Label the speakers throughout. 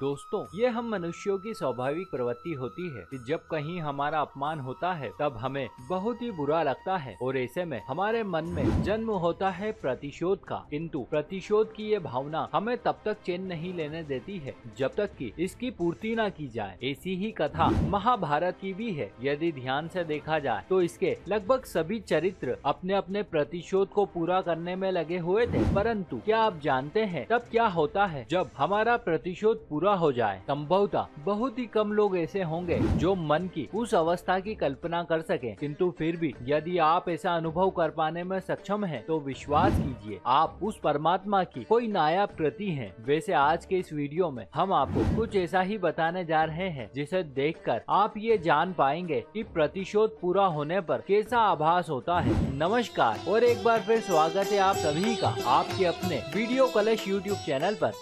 Speaker 1: दोस्तों, ये हम मनुष्यों की स्वाभाविक प्रवृत्ति होती है कि जब कहीं हमारा अपमान होता है तब हमें बहुत ही बुरा लगता है और ऐसे में हमारे मन में जन्म होता है प्रतिशोध का। किंतु प्रतिशोध की ये भावना हमें तब तक चैन नहीं लेने देती है जब तक कि इसकी पूर्ति न की जाए। ऐसी ही कथा महाभारत की भी है। यदि ध्यान से देखा जाए तो इसके लगभग सभी चरित्र अपने अपने प्रतिशोध को पूरा करने में लगे हुए थे। परंतु क्या आप जानते हैं तब क्या होता है जब हमारा प्रतिशोध पूरा हो जाए? संभवतः बहुत ही कम लोग ऐसे होंगे जो मन की उस अवस्था की कल्पना कर सके। किंतु फिर भी यदि आप ऐसा अनुभव कर पाने में सक्षम हैं, तो विश्वास कीजिए आप उस परमात्मा की कोई नायाब कृति हैं। वैसे आज के इस वीडियो में हम आपको कुछ ऐसा ही बताने जा रहे हैं जिसे देखकर आप ये जान पाएंगे कि प्रतिशोध पूरा होने पर कैसा आभास होता है। नमस्कार और एक बार फिर स्वागत है आप सभी का आपके अपने वीडियो कलश यूट्यूब चैनल पर।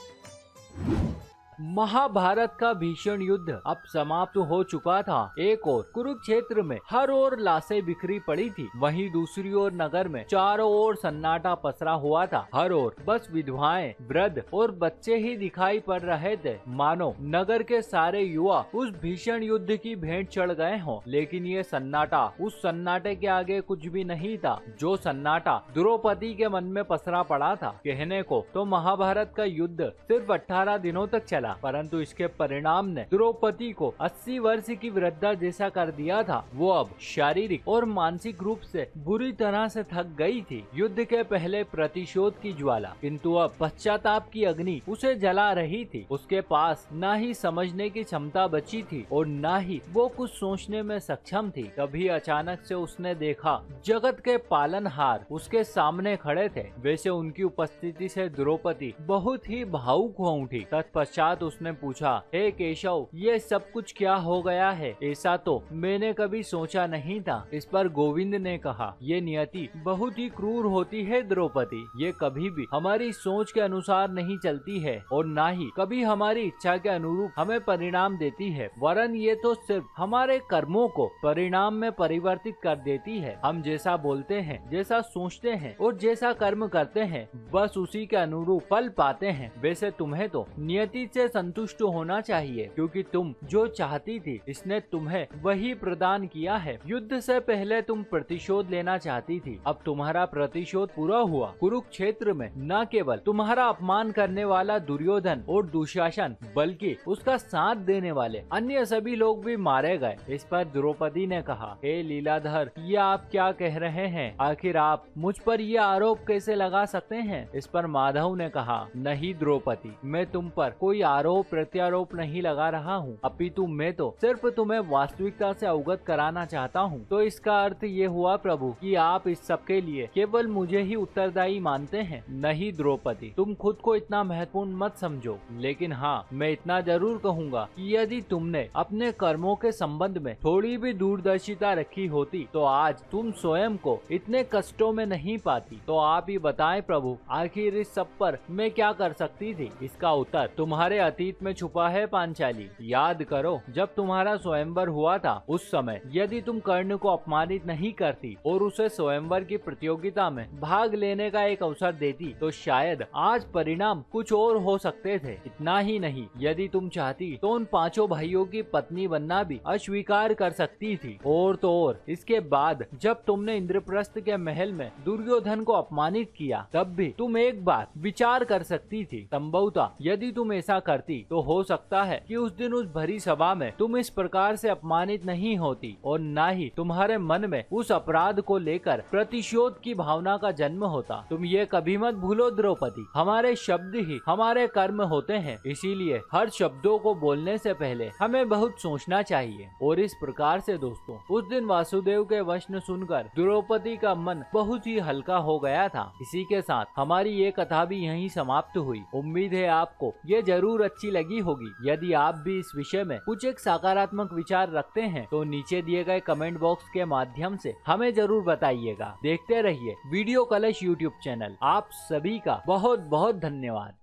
Speaker 1: महाभारत का भीषण युद्ध अब समाप्त हो चुका था। एक ओर कुरुक्षेत्र में हर ओर लाशें बिखरी पड़ी थी, वहीं दूसरी ओर नगर में चारों ओर सन्नाटा पसरा हुआ था। हर ओर बस विधवाएं, वृद्ध और बच्चे ही दिखाई पड़ रहे थे, मानो नगर के सारे युवा उस भीषण युद्ध की भेंट चढ़ गए हों। लेकिन ये सन्नाटा उस सन्नाटे के आगे कुछ भी नहीं था जो सन्नाटा द्रौपदी के मन में पसरा पड़ा था। कहने को तो महाभारत का युद्ध सिर्फ 18 दिनों तक चला, परंतु इसके परिणाम ने द्रौपदी को 80 वर्ष की वृद्धा जैसा कर दिया था। वो अब शारीरिक और मानसिक रूप से बुरी तरह से थक गई थी। युद्ध के पहले प्रतिशोध की ज्वाला, किंतु अब पश्चाताप की अग्नि उसे जला रही थी। उसके पास न ही समझने की क्षमता बची थी और न ही वो कुछ सोचने में सक्षम थी। तभी अचानक से उसने देखा जगत के पालनहार उसके सामने खड़े थे। वैसे उनकी उपस्थिति से द्रौपदी बहुत ही भावुक हो उठी। तत्पश्चात उसने पूछा, हे केशव, ये सब कुछ क्या हो गया है? ऐसा तो मैंने कभी सोचा नहीं था। इस पर गोविंद ने कहा, ये नियति बहुत ही क्रूर होती है द्रौपदी। ये कभी भी हमारी सोच के अनुसार नहीं चलती है और न ही कभी हमारी इच्छा के अनुरूप हमें परिणाम देती है, वरन ये तो सिर्फ हमारे कर्मों को परिणाम में परिवर्तित कर देती है। हम जैसा बोलते हैं, जैसा सोचते हैं और जैसा कर्म करते हैं, बस उसी के अनुरूप फल पाते हैं। वैसे तुम्हें तो नियति से संतुष्ट होना चाहिए, क्योंकि तुम जो चाहती थी इसने तुम्हें वही प्रदान किया है। युद्ध से पहले तुम प्रतिशोध लेना चाहती थी, अब तुम्हारा प्रतिशोध पूरा हुआ। कुरुक्षेत्र में न केवल तुम्हारा अपमान करने वाला दुर्योधन और दुशासन, बल्कि उसका साथ देने वाले अन्य सभी लोग भी मारे गए। इस पर द्रौपदी ने कहा, हे लीलाधर, ये आप क्या कह रहे हैं? आखिर आप मुझ पर ये आरोप कैसे लगा सकते हैं? इस पर माधव ने कहा, नहीं द्रौपदी, मैं तुम पर कोई आरोप प्रत्यारोप नहीं लगा रहा हूँ, अपितु मैं तो सिर्फ तुम्हें वास्तविकता से अवगत कराना चाहता हूँ। तो इसका अर्थ ये हुआ प्रभु कि आप इस सब के लिए केवल मुझे ही उत्तरदायी मानते हैं? नहीं द्रौपदी, तुम खुद को इतना महत्वपूर्ण मत समझो, लेकिन हाँ, मैं इतना जरूर कहूँगा कि यदि तुमने अपने कर्मों के संबंध में थोड़ी भी दूरदर्शिता रखी होती तो आज तुम स्वयं को इतने कष्टों में नहीं पाती। तो आप ही बताएं प्रभु, आखिर इस सब पर मैं क्या कर सकती थी? इसका उत्तर तुम्हारे अतीत में छुपा है पांचाली। याद करो, जब तुम्हारा स्वयंवर हुआ था उस समय यदि तुम कर्ण को अपमानित नहीं करती और उसे स्वयंवर की प्रतियोगिता में भाग लेने का एक अवसर देती तो शायद आज परिणाम कुछ और हो सकते थे। इतना ही नहीं, यदि तुम चाहती तो उन 5 भाइयों की पत्नी बनना भी अस्वीकार कर सकती थी। और तो और इसके बाद जब तुमने इंद्रप्रस्थ के महल में दुर्योधन को अपमानित किया तब भी तुम एक बार विचार कर सकती थी। संभवतः यदि तुम ऐसा करती तो हो सकता है कि उस दिन उस भरी सभा में तुम इस प्रकार से अपमानित नहीं होती और न ही तुम्हारे मन में उस अपराध को लेकर प्रतिशोध की भावना का जन्म होता। तुम ये कभी मत भूलो द्रौपदी, हमारे शब्द ही हमारे कर्म होते हैं, इसीलिए हर शब्दों को बोलने से पहले हमें बहुत सोचना चाहिए। और इस प्रकार से दोस्तों, उस दिन वासुदेव के वचन सुनकर द्रौपदी का मन बहुत ही हल्का हो गया था। इसी के साथ हमारी ये कथा भी यहीं समाप्त हुई। उम्मीद है आपको ये जरूर अच्छी लगी होगी। यदि आप भी इस विषय में कुछ एक सकारात्मक विचार रखते हैं तो नीचे दिए गए कमेंट बॉक्स के माध्यम से हमें जरूर बताइएगा। देखते रहिए वीडियो कलश यूट्यूब चैनल। आप सभी का बहुत बहुत धन्यवाद।